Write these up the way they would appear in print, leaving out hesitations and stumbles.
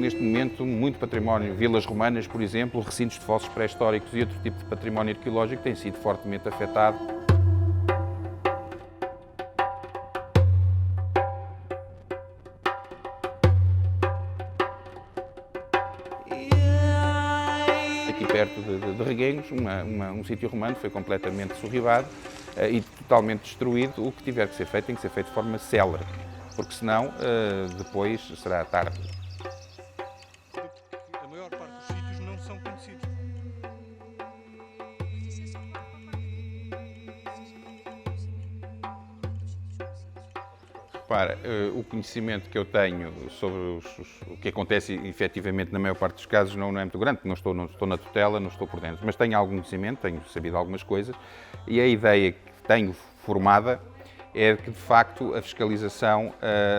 neste momento, muito património, vilas romanas, por exemplo, recintos de fossos pré-históricos e outro tipo de património arqueológico tem sido fortemente afetado. Aqui perto de Reguengos, um sítio romano foi completamente surribado e totalmente destruído. O que tiver que ser feito tem que ser feito de forma célere, porque senão depois será tarde. A maior parte dos sítios não são conhecidos. Repara, o conhecimento que eu tenho sobre o que acontece efetivamente na maior parte dos casos não é muito grande, porque não estou na tutela, não estou por dentro, mas tenho algum conhecimento, tenho sabido algumas coisas e a ideia que tenho formada é que, de facto, a fiscalização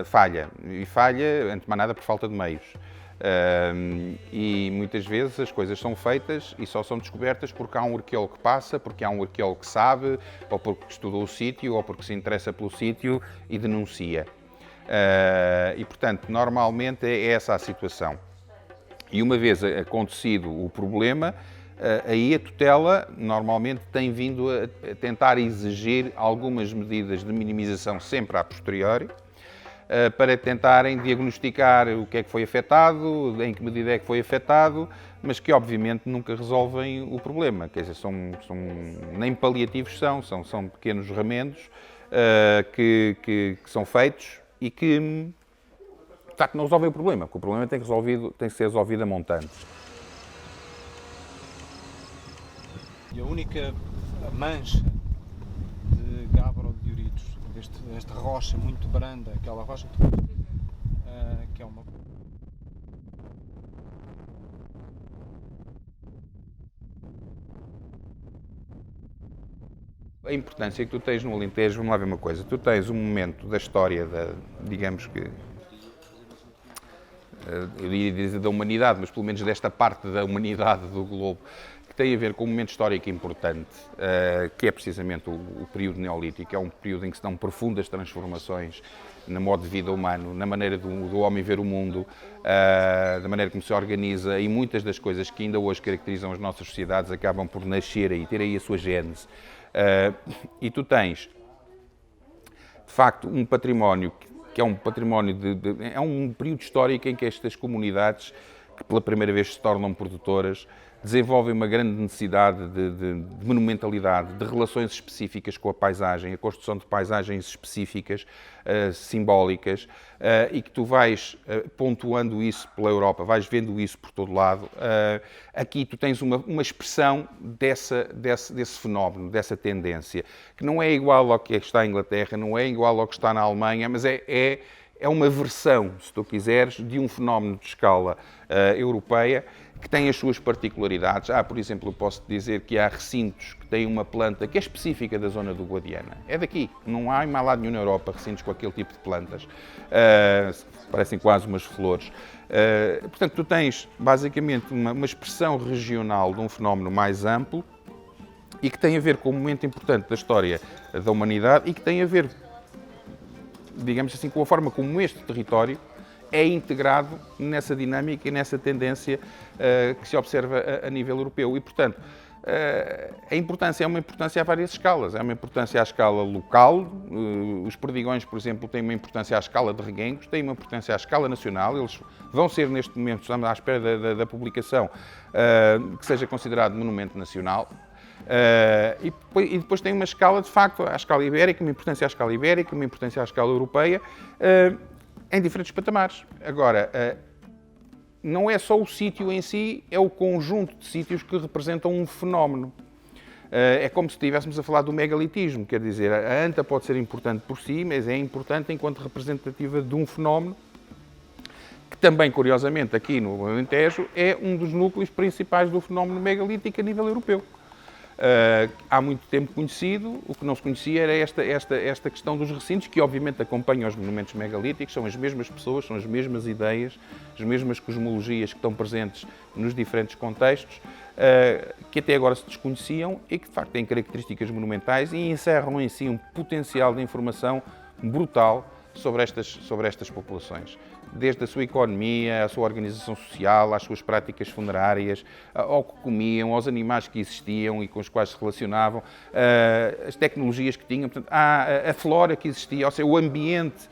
falha. E falha, antes de mais nada, por falta de meios. E muitas vezes as coisas são feitas e só são descobertas porque há um arqueólogo que passa, porque há um arqueólogo que sabe, ou porque estudou o sítio, ou porque se interessa pelo sítio e denuncia. E, portanto, normalmente é essa a situação. E uma vez acontecido o problema, aí a tutela normalmente tem vindo a tentar exigir algumas medidas de minimização sempre a posteriori, para tentarem diagnosticar o que é que foi afetado, em que medida é que foi afetado, mas que obviamente nunca resolvem o problema. Quer dizer, nem paliativos são pequenos remendos que são feitos e que, de facto, não resolvem o problema, porque o problema tem que ser resolvido a montante. E a única mancha de gabbro de dioritos, desta rocha muito branda, aquela rocha que é uma... A importância que tu tens no Alentejo, vamos lá ver uma coisa, tu tens um momento da história, digamos que, eu iria dizer da humanidade, mas pelo menos desta parte da humanidade do globo, que tem a ver com um momento histórico importante, que é precisamente o período neolítico. É um período em que se dão profundas transformações no modo de vida humano, na maneira do homem ver o mundo, da maneira como se organiza, e muitas das coisas que ainda hoje caracterizam as nossas sociedades acabam por nascer aí, ter aí a sua gênese. E tu tens, de facto, um património que é um património é um período histórico em que estas comunidades, que pela primeira vez se tornam produtoras, desenvolvem uma grande necessidade de monumentalidade, de relações específicas com a paisagem, a construção de paisagens específicas, simbólicas, e que tu vais pontuando isso pela Europa, vais vendo isso por todo lado. Aqui tu tens uma expressão desse fenómeno, dessa tendência, que não é igual ao que está em Inglaterra, não é igual ao que está na Alemanha, mas é uma versão, se tu quiseres, de um fenómeno de escala europeia, que tem as suas particularidades. Por exemplo, eu posso dizer que há recintos que têm uma planta que é específica da zona do Guadiana. É daqui. Não há em mais lado nenhum na Europa recintos com aquele tipo de plantas. Parecem quase umas flores. Portanto, tu tens basicamente uma expressão regional de um fenómeno mais amplo e que tem a ver com um momento importante da história da humanidade e que tem a ver, digamos assim, com a forma como este território é integrado nessa dinâmica e nessa tendência que se observa a nível europeu. E, portanto, a importância é uma importância a várias escalas. É uma importância à escala local. Os Perdigões, por exemplo, têm uma importância à escala de Reguengos, têm uma importância à escala nacional. Eles vão ser, neste momento, estamos à espera da publicação, que seja considerado monumento nacional. E depois tem uma escala, de facto, à escala ibérica, uma importância à escala ibérica, uma importância à escala europeia, em diferentes patamares. Agora, não é só o sítio em si, é o conjunto de sítios que representam um fenómeno. É como se estivéssemos a falar do megalitismo, quer dizer, a anta pode ser importante por si, mas é importante enquanto representativa de um fenómeno que também, curiosamente, aqui no Alentejo, é um dos núcleos principais do fenómeno megalítico a nível europeu. Há muito tempo conhecido, o que não se conhecia era esta questão dos recintos, que obviamente acompanham os monumentos megalíticos, são as mesmas pessoas, são as mesmas ideias, as mesmas cosmologias que estão presentes nos diferentes contextos, que até agora se desconheciam e que de facto têm características monumentais e encerram em si um potencial de informação brutal sobre estas populações. Desde a sua economia, a sua organização social, às suas práticas funerárias, ao que comiam, aos animais que existiam e com os quais se relacionavam, as tecnologias que tinham, portanto, a flora que existia, ou seja, o ambiente,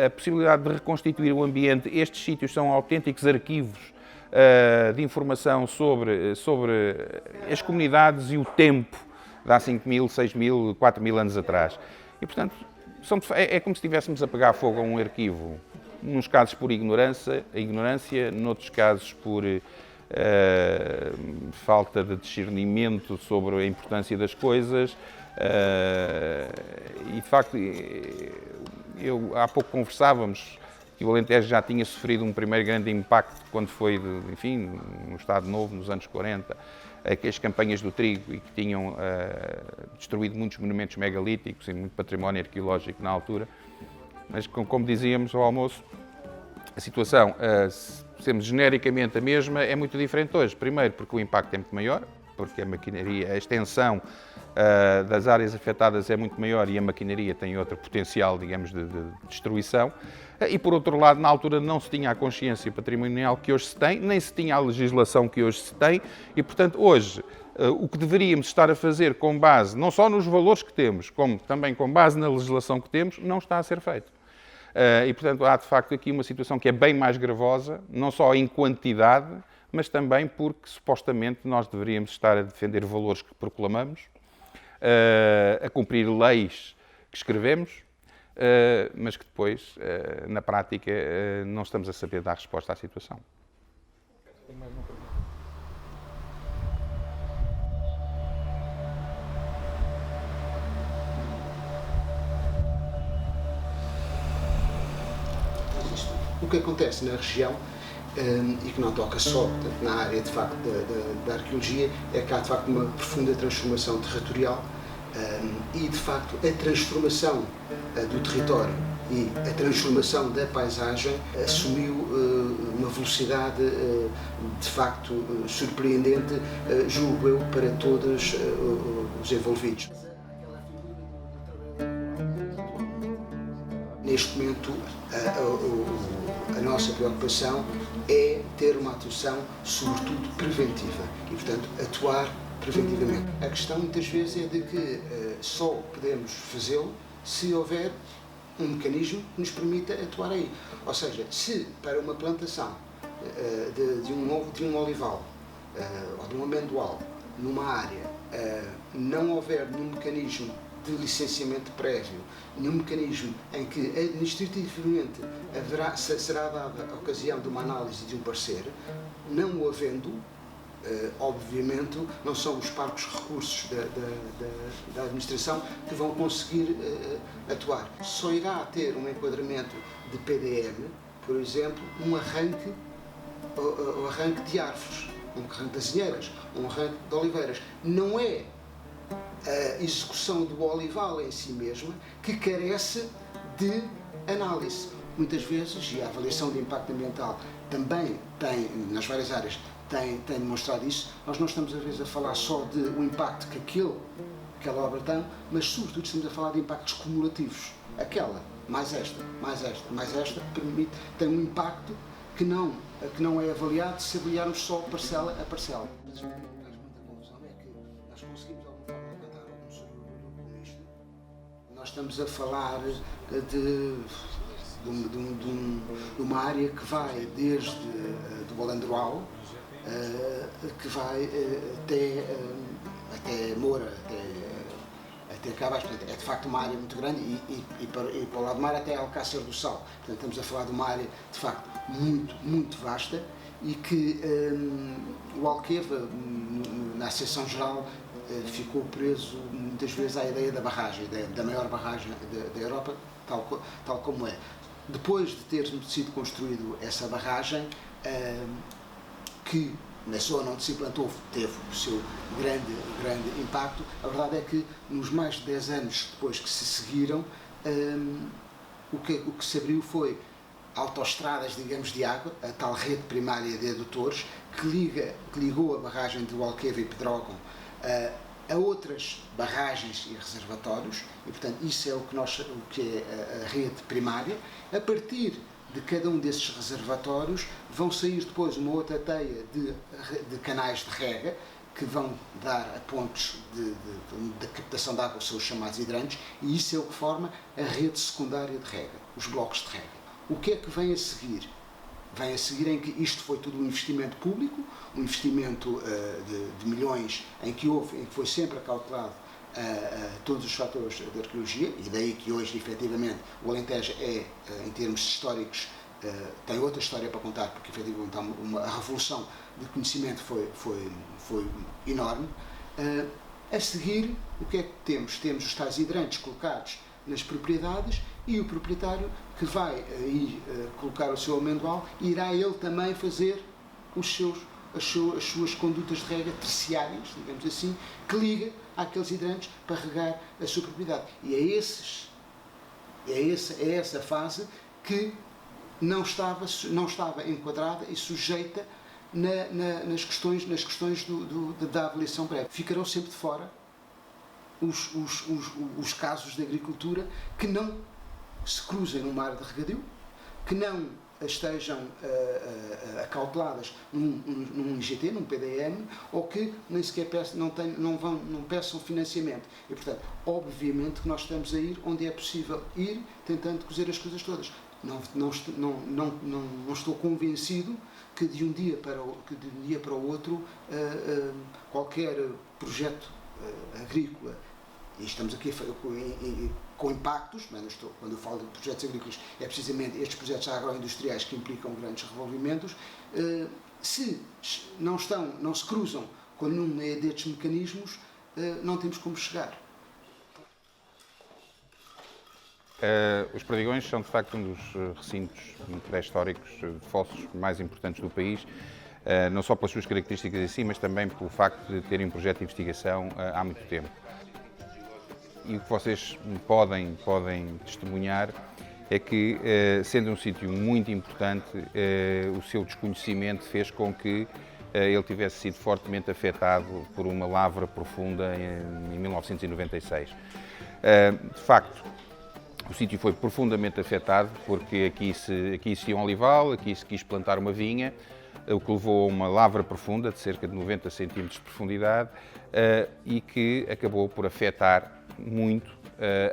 a possibilidade de reconstituir o ambiente. Estes sítios são autênticos arquivos de informação sobre as comunidades e o tempo de há 5.000, 6.000, 4.000 anos atrás. E, portanto, é como se estivéssemos a pegar fogo a um arquivo, nos casos por ignorância, noutros casos por falta de discernimento sobre a importância das coisas. E, de facto, há pouco conversávamos que o Alentejo já tinha sofrido um primeiro grande impacto quando foi, enfim, no Estado Novo, nos anos 40, as campanhas do trigo e que tinham destruído muitos monumentos megalíticos e muito património arqueológico na altura. Mas, como dizíamos ao almoço, a situação, sendo genericamente a mesma, é muito diferente hoje. Primeiro, porque o impacto é muito maior, porque a maquinaria, a extensão das áreas afetadas é muito maior e a maquinaria tem outro potencial, digamos, de destruição. E, por outro lado, na altura não se tinha a consciência patrimonial que hoje se tem, nem se tinha a legislação que hoje se tem e, portanto, hoje, o que deveríamos estar a fazer com base, não só nos valores que temos, como também com base na legislação que temos, não está a ser feito. E, portanto, há, de facto, aqui uma situação que é bem mais gravosa, não só em quantidade, mas também porque, supostamente, nós deveríamos estar a defender valores que proclamamos, a cumprir leis que escrevemos, mas que depois, na prática, não estamos a saber dar resposta à situação. O que acontece na região, e que não toca só, portanto, na área de facto da arqueologia, é que há de facto uma profunda transformação territorial e de facto a transformação do território e a transformação da paisagem assumiu uma velocidade de facto surpreendente, julgo eu, para todos os envolvidos. Neste momento, a nossa preocupação é ter uma atuação, sobretudo, preventiva e, portanto, atuar preventivamente. A questão, muitas vezes, é de que só podemos fazê-lo se houver um mecanismo que nos permita atuar aí. Ou seja, se para uma plantação de um olival ou de um amendoal numa área não houver nenhum mecanismo de licenciamento prévio, nenhum mecanismo em que administrativamente será dada a ocasião de uma análise de um parecer, não o havendo, obviamente, não são os parcos recursos da administração que vão conseguir atuar. Só irá ter um enquadramento de PDM, por exemplo, um arranque de árvores, um arranque de azinheiras, um arranque de oliveiras. Não é a execução do olival em si mesma que carece de análise. Muitas vezes, e a avaliação de impacto ambiental também tem, nas várias áreas, tem demonstrado isso, nós não estamos às vezes a falar só do impacto que aquela obra tem, mas sobretudo estamos a falar de impactos cumulativos. Aquela, mais esta, tem um impacto que não é avaliado se avaliarmos só parcela a parcela. Nós estamos a falar de uma área que vai desde do Alandroal, que vai até Moura, até Cabas. É de facto uma área muito grande e para o lado do mar até Alcácer do Sal. Portanto, estamos a falar de uma área de facto muito, muito vasta e que o Alqueva, na Associação Geral, ficou preso muitas vezes à ideia da barragem, da maior barragem da Europa, tal como é. Depois de ter sido construído essa barragem, que na zona onde se implantou teve o seu grande impacto, a verdade é que nos mais de 10 anos depois que se seguiram, o que se abriu foi autoestradas, digamos, de água, a tal rede primária de adutores, que ligou a barragem de Alqueva e Pedrógão a outras barragens e reservatórios, e portanto isso é o que é a rede primária. A partir de cada um desses reservatórios vão sair depois uma outra teia de canais de rega que vão dar a pontos de captação de água, são os chamados hidrantes, e isso é o que forma a rede secundária de rega, os blocos de rega. O que é que vem a seguir? Vem a seguir em que isto foi tudo um investimento público, um investimento de milhões, em que foi sempre acautelado todos os fatores da arqueologia, e daí que hoje, efetivamente, o Alentejo em termos históricos, tem outra história para contar, porque efetivamente a revolução de conhecimento foi enorme. A seguir, o que é que temos? Temos os tais hidrantes colocados nas propriedades, e o proprietário que vai aí colocar o seu amendoal irá ele também fazer as suas condutas de rega terciárias, digamos assim, que liga àqueles hidrantes para regar a sua propriedade. E é essa fase que não estava enquadrada e sujeita nas questões da avaliação prévia. Ficarão sempre de fora os casos de agricultura que não se cruzem numa área de regadio, que não estejam acauteladas num IGT, num PDM, ou que nem sequer não peçam financiamento. E, portanto, obviamente que nós estamos a ir onde é possível ir, tentando cozer as coisas todas. Não estou convencido que de um dia para o outro qualquer projeto agrícola, e estamos aqui com impactos, quando eu falo de projetos agrícolas, é precisamente estes projetos agroindustriais que implicam grandes revolvimentos, se não se cruzam com nenhum destes mecanismos, não temos como chegar. Os Perdigões são, de facto, um dos recintos pré-históricos de fossos mais importantes do país, não só pelas suas características em si, mas também pelo facto de terem um projeto de investigação há muito tempo. E o que vocês podem testemunhar é que, sendo um sítio muito importante, o seu desconhecimento fez com que ele tivesse sido fortemente afetado por uma lavra profunda em 1996. De facto, o sítio foi profundamente afetado porque aqui existia um olival, aqui se quis plantar uma vinha, o que levou a uma lavra profunda de cerca de 90 centímetros de profundidade e que acabou por afetar muito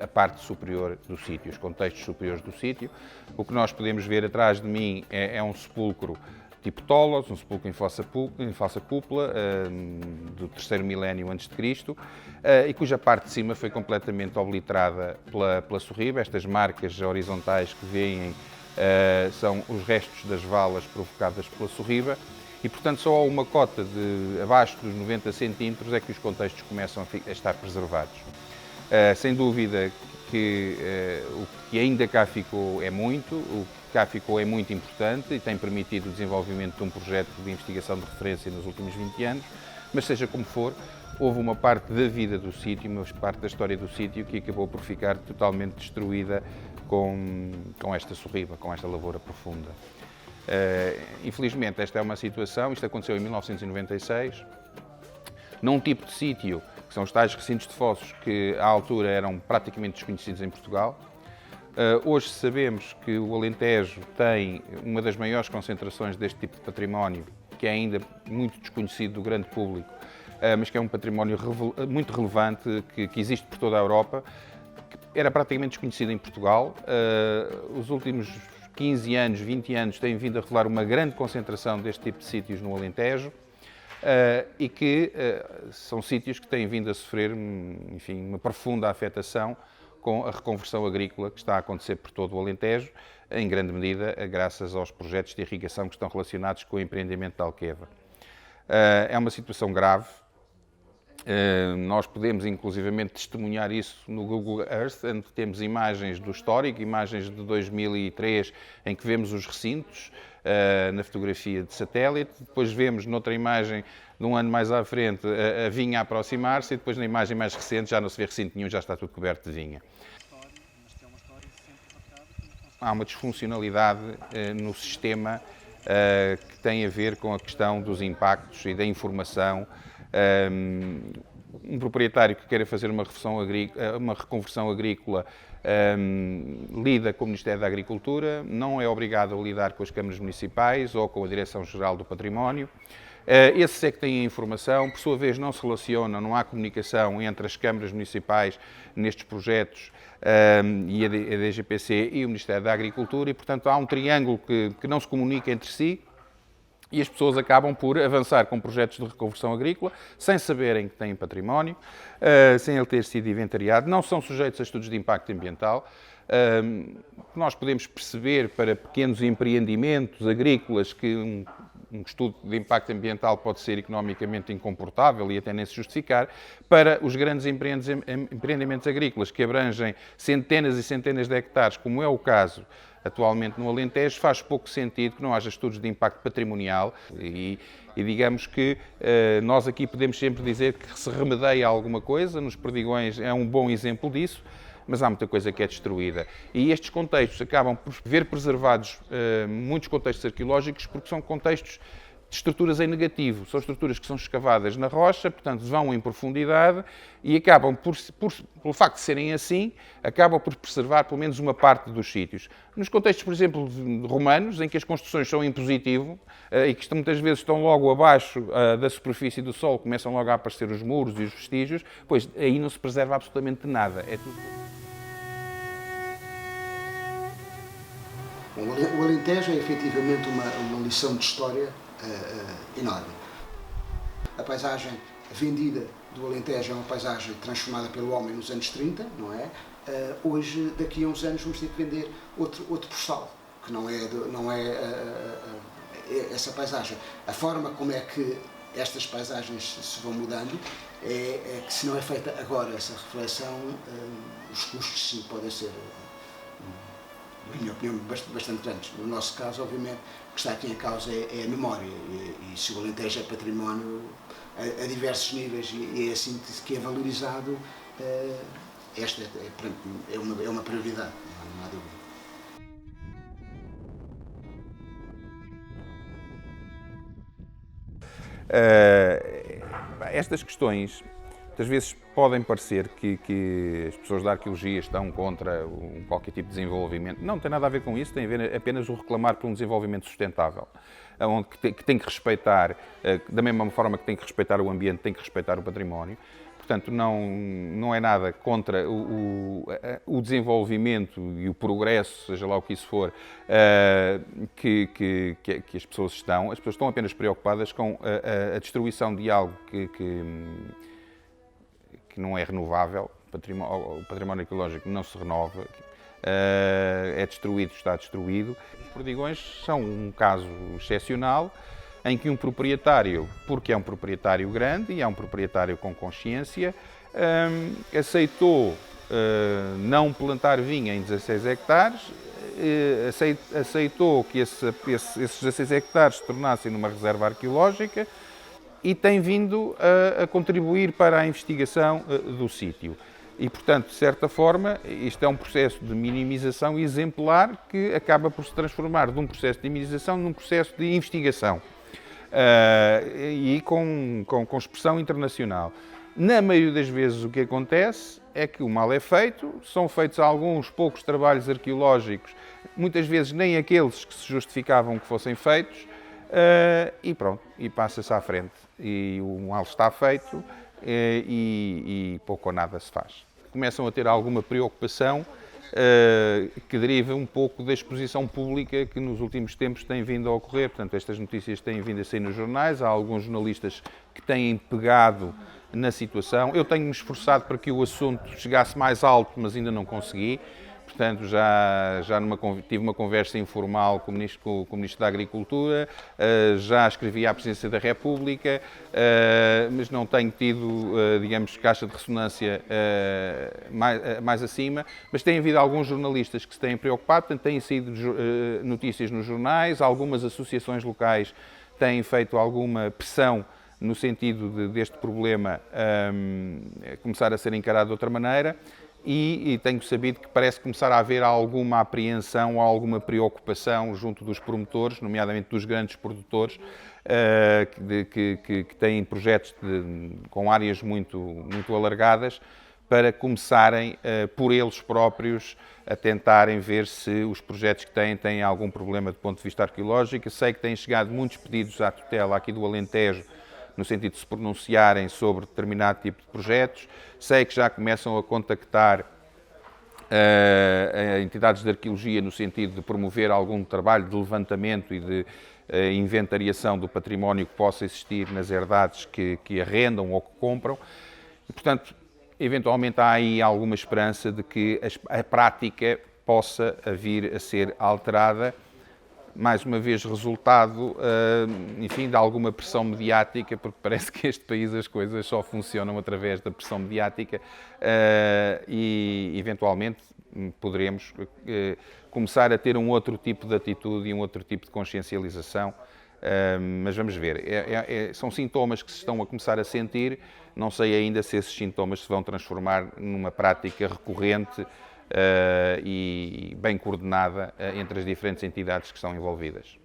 a parte superior do sítio, os contextos superiores do sítio. O que nós podemos ver atrás de mim é um sepulcro tipo Tolos, um sepulcro em falsa cúpula, do terceiro milénio antes de Cristo, e cuja parte de cima foi completamente obliterada pela sorriba. Estas marcas horizontais que veem são os restos das valas provocadas pela sorriba, e portanto só a uma cota de abaixo dos 90 centímetros é que os contextos começam a estar preservados. Sem dúvida que o que ainda cá ficou é muito, o que cá ficou é muito importante e tem permitido o desenvolvimento de um projeto de investigação de referência nos últimos 20 anos, mas seja como for, houve uma parte da vida do sítio, uma parte da história do sítio que acabou por ficar totalmente destruída com esta sorriba, com esta lavoura profunda. Infelizmente esta é uma situação, isto aconteceu em 1996, num tipo de sítio que são os tais recintos de fossos que à altura eram praticamente desconhecidos em Portugal. Hoje sabemos que o Alentejo tem uma das maiores concentrações deste tipo de património, que é ainda muito desconhecido do grande público, mas que é um património muito relevante, que existe por toda a Europa, que era praticamente desconhecido em Portugal. Os últimos 15 anos, 20 anos, têm vindo a revelar uma grande concentração deste tipo de sítios no Alentejo, e que são sítios que têm vindo a sofrer, enfim, uma profunda afetação com a reconversão agrícola que está a acontecer por todo o Alentejo, em grande medida graças aos projetos de irrigação que estão relacionados com o empreendimento da Alqueva. É uma situação grave. Nós podemos inclusivamente testemunhar isso no Google Earth, onde temos imagens do histórico, imagens de 2003, em que vemos os recintos na fotografia de satélite, depois vemos noutra imagem de um ano mais à frente a vinha a aproximar-se, e depois na imagem mais recente já não se vê recinto nenhum, já está tudo coberto de vinha. Há uma disfuncionalidade no sistema que tem a ver com a questão dos impactos e da informação. um proprietário que queira fazer uma reconversão agrícola lida com o Ministério da Agricultura, não é obrigado a lidar com as câmaras municipais ou com a Direção-Geral do Património. Esses é que têm a informação, por sua vez não se relacionam, não há comunicação entre as câmaras municipais nestes projetos e a DGPC e o Ministério da Agricultura e, portanto, há um triângulo que não se comunica entre si e as pessoas acabam por avançar com projetos de reconversão agrícola sem saberem que têm património, sem ele ter sido inventariado, não são sujeitos a estudos de impacto ambiental. Nós podemos perceber para pequenos empreendimentos agrícolas que um estudo de impacto ambiental pode ser economicamente incomportável e até nem se justificar, para os grandes empreendimentos agrícolas que abrangem centenas e centenas de hectares, como é o caso atualmente no Alentejo, faz pouco sentido que não haja estudos de impacto patrimonial e digamos que nós aqui podemos sempre dizer que se remedeia alguma coisa, nos Perdigões é um bom exemplo disso, mas há muita coisa que é destruída. E estes contextos acabam por ver preservados muitos contextos arqueológicos porque são contextos de estruturas em negativo. São estruturas que são escavadas na rocha, portanto vão em profundidade e acabam, pelo facto de serem assim, acabam por preservar pelo menos uma parte dos sítios. Nos contextos, por exemplo, romanos, em que as construções são em positivo e que muitas vezes estão logo abaixo da superfície do solo, começam logo a aparecer os muros e os vestígios, pois aí não se preserva absolutamente nada. É tudo... O Alentejo é efetivamente uma lição de história enorme. A paisagem vendida do Alentejo é uma paisagem transformada pelo homem nos anos 30, não é? Hoje, daqui a uns anos, vamos ter que vender outro postal, que não é essa paisagem. A forma como é que estas paisagens se vão mudando é que, se não é feita agora essa reflexão, os custos sim podem ser, na minha opinião, bastante grandes. No nosso caso, obviamente, o que está aqui em causa é a memória e se o Alentejo é património a diversos níveis e é assim que é valorizado, esta é uma prioridade, não há dúvida. Estas questões muitas vezes podem parecer que as pessoas da arqueologia estão contra qualquer tipo de desenvolvimento. Não, tem nada a ver com isso, tem a ver apenas o reclamar por um desenvolvimento sustentável, onde que tem que respeitar, da mesma forma que tem que respeitar o ambiente, tem que respeitar o património. Portanto, não é nada contra o desenvolvimento e o progresso, seja lá o que isso for, que as pessoas estão. As pessoas estão apenas preocupadas com a destruição de algo que não é renovável. O património arqueológico não se renova, é destruído, está destruído. Os Perdigões são um caso excepcional, em que um proprietário, porque é um proprietário grande e é um proprietário com consciência, aceitou não plantar vinha em 16 hectares, aceitou que esses 16 hectares se tornassem numa reserva arqueológica e tem vindo a contribuir para a investigação do sítio. E, portanto, de certa forma, isto é um processo de minimização exemplar que acaba por se transformar de um processo de minimização num processo de investigação. E com expressão internacional. Na maioria das vezes o que acontece é que o mal é feito, são feitos alguns poucos trabalhos arqueológicos, muitas vezes nem aqueles que se justificavam que fossem feitos, e pronto, e passa-se à frente. E o mal está feito e pouco ou nada se faz. Começam a ter alguma preocupação que deriva um pouco da exposição pública que nos últimos tempos tem vindo a ocorrer. Portanto, estas notícias têm vindo a sair nos jornais, há alguns jornalistas que têm pegado na situação. Eu tenho-me esforçado para que o assunto chegasse mais alto, mas ainda não consegui. Portanto, tive uma conversa informal com o Ministro da Agricultura, já escrevi à Presidência da República, mas não tenho tido, digamos, caixa de ressonância mais acima, mas tem havido alguns jornalistas que se têm preocupado, portanto, têm saído notícias nos jornais, algumas associações locais têm feito alguma pressão no sentido deste problema começar a ser encarado de outra maneira. E tenho sabido que parece começar a haver alguma apreensão ou alguma preocupação junto dos promotores, nomeadamente dos grandes produtores, que têm projetos com áreas muito alargadas, para começarem por eles próprios a tentarem ver se os projetos que têm algum problema do ponto de vista arqueológico. Eu sei que têm chegado muitos pedidos à tutela aqui do Alentejo, no sentido de se pronunciarem sobre determinado tipo de projetos. Sei que já começam a contactar entidades de arqueologia no sentido de promover algum trabalho de levantamento e de inventariação do património que possa existir nas herdades que arrendam ou que compram. E, portanto, eventualmente há aí alguma esperança de que a prática possa vir a ser alterada, mais uma vez resultado, enfim, de alguma pressão mediática, porque parece que este país as coisas só funcionam através da pressão mediática, e eventualmente poderemos começar a ter um outro tipo de atitude e um outro tipo de consciencialização. Mas vamos ver, são sintomas que se estão a começar a sentir. Não sei ainda se esses sintomas se vão transformar numa prática recorrente e bem coordenada entre as diferentes entidades que estão envolvidas.